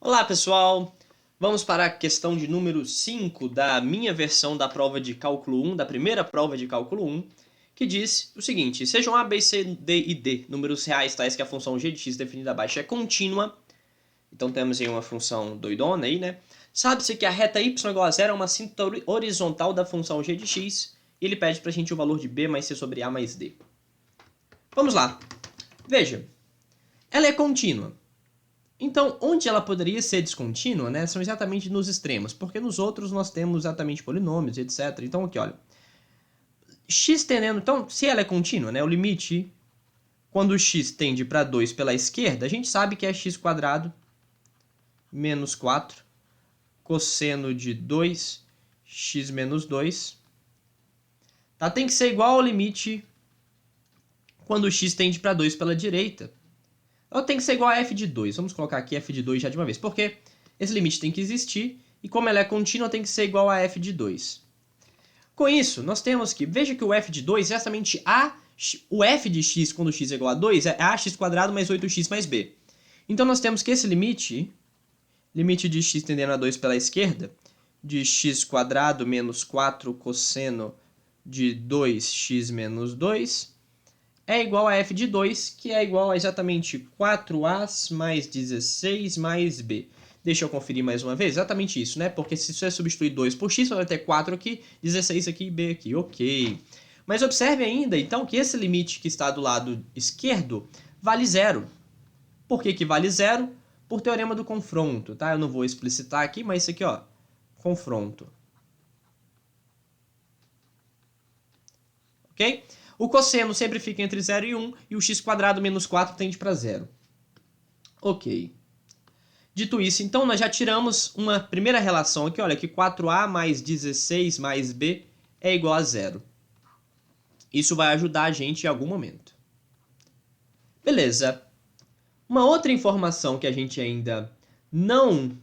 Olá, pessoal! Vamos para a questão de número 5 da minha versão da prova de cálculo 1, da primeira prova de cálculo 1, que diz o seguinte: sejam A, B, C, D e D números reais tais que a função g de x definida abaixo é contínua. Então temos aí uma função doidona aí, né? Sabe-se que a reta y igual a zero é uma cinta horizontal da função g de x, e ele pede pra gente o valor de b mais c sobre a mais d. Vamos lá. Veja, ela é contínua. Então, onde ela poderia ser descontínua, né, são exatamente nos extremos, porque nos outros nós temos exatamente polinômios, etc. Então, aqui, olha, x tendendo, então, se ela é contínua, né, o limite, quando o x tende para 2 pela esquerda, a gente sabe que é x² menos 4 cosseno de 2x menos 2, tá? Tem que ser igual ao limite quando o x tende para 2 pela direita. Ela tem que ser igual a f de 2. Vamos colocar aqui f de 2 já de uma vez, porque esse limite tem que existir, e como ela é contínua, tem que ser igual a f de 2. Com isso, nós temos que, veja que o f de 2 é exatamente o f de x, quando x é igual a 2, é ax² mais 8x mais b. Então nós temos que esse limite de x tendendo a 2 pela esquerda, de x² menos 4 cosseno de 2x menos 2, é igual a f de 2, que é igual a exatamente 4a mais 16 mais b. Deixa eu conferir mais uma vez, exatamente isso, né? Porque se você substituir 2 por x, vai ter 4 aqui, 16 aqui e b aqui, ok. Mas observe ainda, então, que esse limite que está do lado esquerdo vale zero. Por que que vale zero? Por teorema do confronto, tá? Eu não vou explicitar aqui, mas isso aqui, ó, confronto. Ok? O cosseno sempre fica entre 0 e 1, e o x² menos 4 tende para 0. Ok. Dito isso, então, nós já tiramos uma primeira relação aqui, olha, que 4a mais 16 mais b é igual a 0. Isso vai ajudar a gente em algum momento. Beleza. Uma outra informação que a gente ainda não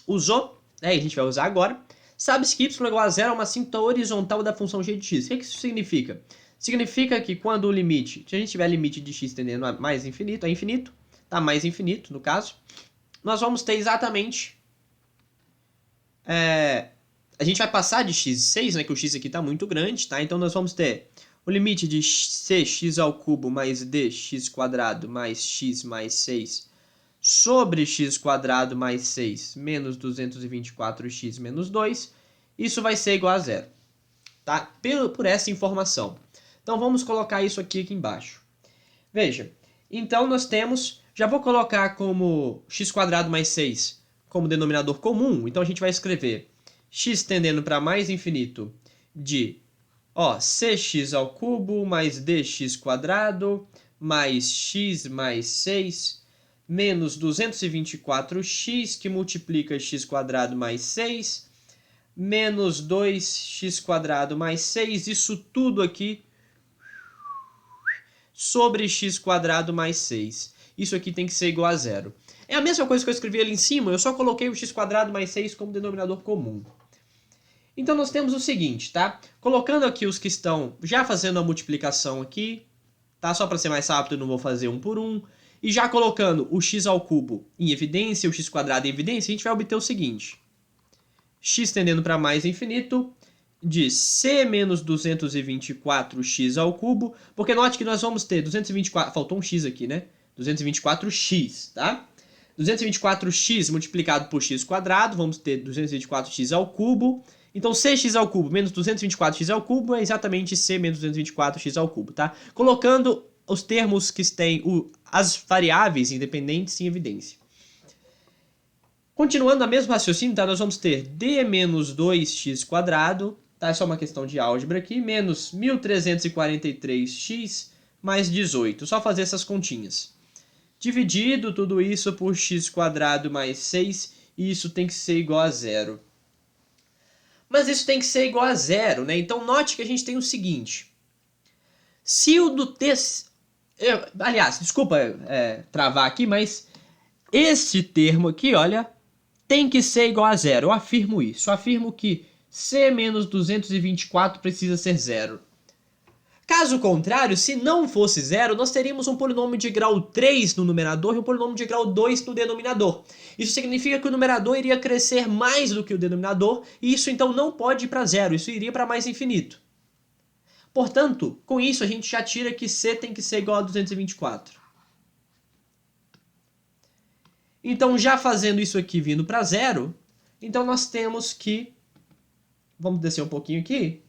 usou, né, e a gente vai usar agora, sabe-se que y igual a 0 é uma cinta horizontal da função g de x. O que isso significa? Significa que quando o limite, se a gente tiver limite de x tendendo a mais infinito, a infinito, tá? Mais infinito, no caso, nós vamos ter exatamente... a gente vai passar de x6, né? Que o x aqui tá muito grande, tá? Então nós vamos ter o limite de cx³ mais dx² mais x mais 6 sobre x² mais 6 menos 224x menos 2. Isso vai ser igual a zero, tá? Por essa informação. Então vamos colocar isso aqui embaixo. Veja, então nós temos, já vou colocar como x² mais 6 como denominador comum, então a gente vai escrever x tendendo para mais infinito de cx³ mais dx² mais x mais 6 menos 224x que multiplica x² mais 6 menos 2x² mais 6, isso tudo aqui sobre x² mais 6. Isso aqui tem que ser igual a zero. É a mesma coisa que eu escrevi ali em cima, eu só coloquei o x² mais 6 como denominador comum. Então nós temos o seguinte, tá? Colocando aqui os que estão já fazendo a multiplicação aqui, tá? Só para ser mais rápido, eu não vou fazer um por um. E já colocando o x² em evidência, o x² em evidência, a gente vai obter o seguinte. X tendendo para mais infinito, de c menos 224x², porque note que nós vamos ter 224, faltou um x aqui, né? 224x, tá? 224x multiplicado por x², vamos ter 224x². Então, cx³ menos 224x³ é exatamente c menos 224x³, tá? Colocando os termos que têm as variáveis independentes em evidência. Continuando a mesmo raciocínio, tá? Nós vamos ter d menos 2x², tá? É só uma questão de álgebra aqui, menos 1343x mais 18. Só fazer essas continhas. Dividido tudo isso por x² mais 6, e isso tem que ser igual a zero. Mas isso tem que ser igual a zero, né? Então note que a gente tem o seguinte. Se o do t... aliás, desculpa travar aqui, mas esse termo aqui, olha, tem que ser igual a zero. Eu afirmo isso. Eu afirmo que c menos 224 precisa ser zero. Caso contrário, se não fosse zero, nós teríamos um polinômio de grau 3 no numerador e um polinômio de grau 2 no denominador. Isso significa que o numerador iria crescer mais do que o denominador, e isso então não pode ir para zero, isso iria para mais infinito. Portanto, com isso a gente já tira que c tem que ser igual a 224. Então, já fazendo isso aqui vindo para zero, então nós temos que... Vamos descer um pouquinho aqui.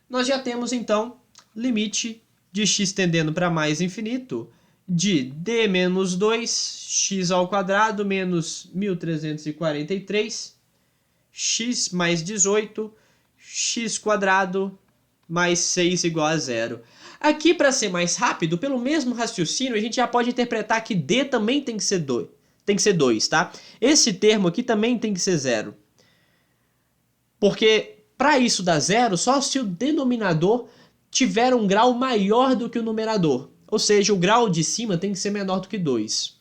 Nós já temos, então, limite de x tendendo para mais infinito de d menos 2x ao quadrado menos 1343 x mais 18 x quadrado mais 6 igual a zero. Aqui, para ser mais rápido, pelo mesmo raciocínio, a gente já pode interpretar que d também tem que ser 2. Tem que ser 2, tá? Esse termo aqui também tem que ser zero. Porque para isso dar zero, só se o denominador tiver um grau maior do que o numerador. Ou seja, o grau de cima tem que ser menor do que 2.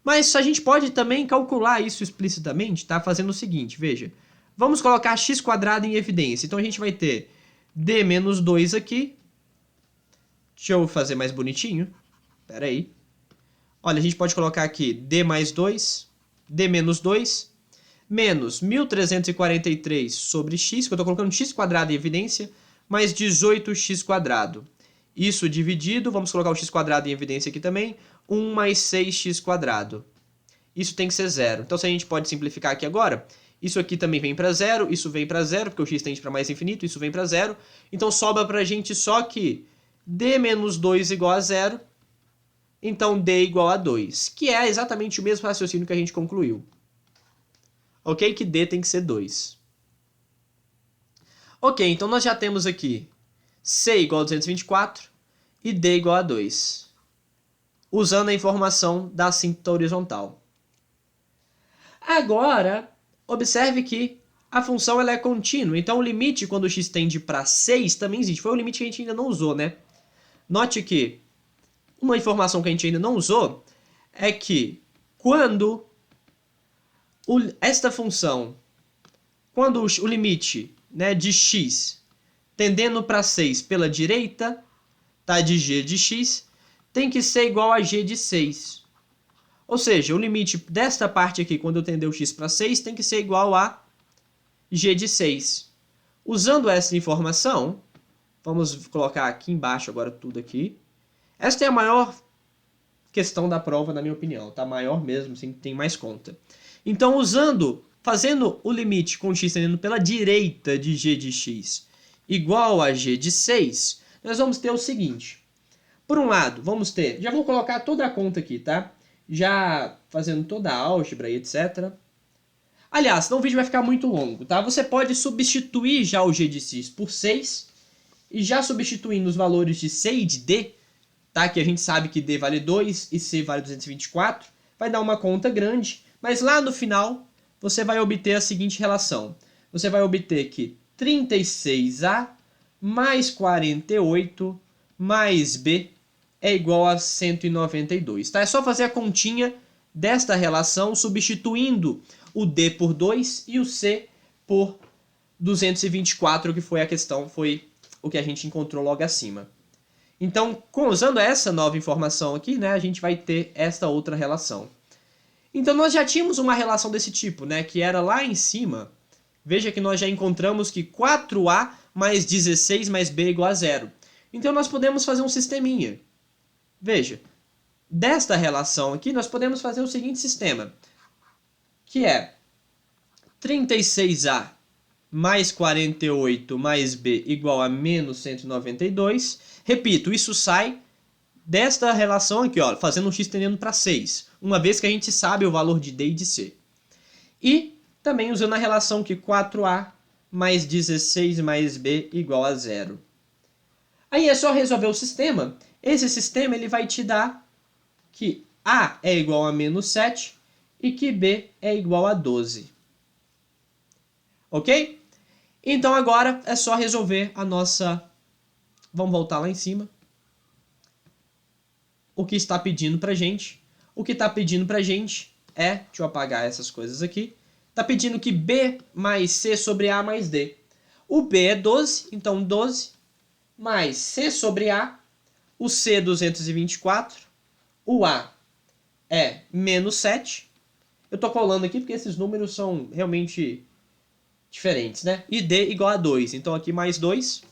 Mas a gente pode também calcular isso explicitamente, tá? Fazendo o seguinte, veja. Vamos colocar x quadrado em evidência. Então a gente vai ter d menos 2 aqui. Deixa eu fazer mais bonitinho. Espera aí. Olha, a gente pode colocar aqui d mais 2, d menos 2, menos 1343 sobre x, que eu estou colocando x quadrado em evidência, mais 18x quadrado. Isso dividido, vamos colocar o x quadrado em evidência aqui também, 1 mais 6x quadrado. Isso tem que ser zero. Então, se a gente pode simplificar aqui agora, isso aqui também vem para zero, isso vem para zero, porque o x tende para mais infinito, isso vem para zero. Então, sobra para a gente só que d menos 2 igual a zero, então d igual a 2, que é exatamente o mesmo raciocínio que a gente concluiu. Ok? Que d tem que ser 2. Ok, então nós já temos aqui c igual a 224 e d igual a 2, usando a informação da assíntota horizontal. Agora, observe que a função ela é contínua, então o limite quando o x tende para 6 também existe. Foi o limite que a gente ainda não usou, né? Note que uma informação que a gente ainda não usou é que quando esta função, quando o limite, né, de x tendendo para 6 pela direita, tá, de g de x, tem que ser igual a g de 6. Ou seja, o limite desta parte aqui, quando eu tender o x para 6, tem que ser igual a g de 6. Usando essa informação, vamos colocar aqui embaixo agora tudo aqui. Esta é a maior questão da prova, na minha opinião, tá? Maior mesmo, assim, tem mais conta. Então, fazendo o limite com x tendendo pela direita de g de x igual a g de 6, nós vamos ter o seguinte. Por um lado, vamos ter... Já vou colocar toda a conta aqui, tá? Já fazendo toda a álgebra e etc. Aliás, senão o vídeo vai ficar muito longo, tá? Você pode substituir já o g de x por 6 e já substituindo os valores de c e de d, tá? Que a gente sabe que d vale 2 e c vale 224, vai dar uma conta grande, mas lá no final você vai obter a seguinte relação. Você vai obter que 36a mais 48 mais b é igual a 192. Tá? É só fazer a continha desta relação, substituindo o d por 2 e o c por 224, que foi a questão, foi o que a gente encontrou logo acima. Então, usando essa nova informação aqui, né, a gente vai ter esta outra relação. Então, nós já tínhamos uma relação desse tipo, né, que era lá em cima. Veja que nós já encontramos que 4a mais 16 mais b é igual a 0. Então, nós podemos fazer um sisteminha. Veja, desta relação aqui, nós podemos fazer o seguinte sistema, que é 36a mais 48 mais b igual a menos 192. Repito, isso sai desta relação aqui, ó, fazendo um x tendendo para 6, uma vez que a gente sabe o valor de d e de c. E também usando a relação que 4a mais 16 mais b igual a 0. Aí é só resolver o sistema. Esse sistema ele vai te dar que a é igual a menos 7 e que b é igual a 12. Ok? Então agora é só resolver a nossa... Vamos voltar lá em cima. O que está pedindo pra gente? O que está pedindo pra gente é... Deixa eu apagar essas coisas aqui. Está pedindo que b mais c sobre a mais d. O b é 12, então 12 mais C sobre A, o C é 224, o A é menos 7. Eu tô colando aqui porque esses números são realmente diferentes, né? E D igual a 2, então aqui mais 2.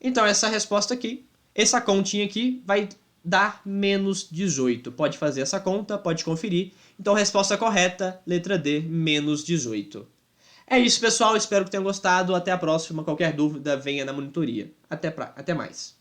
Então essa resposta aqui, essa continha aqui vai dar menos 18. Pode fazer essa conta, pode conferir. Então resposta correta, letra D, menos 18. É isso, pessoal. Espero que tenham gostado. Até a próxima. Qualquer dúvida, venha na monitoria. Até mais.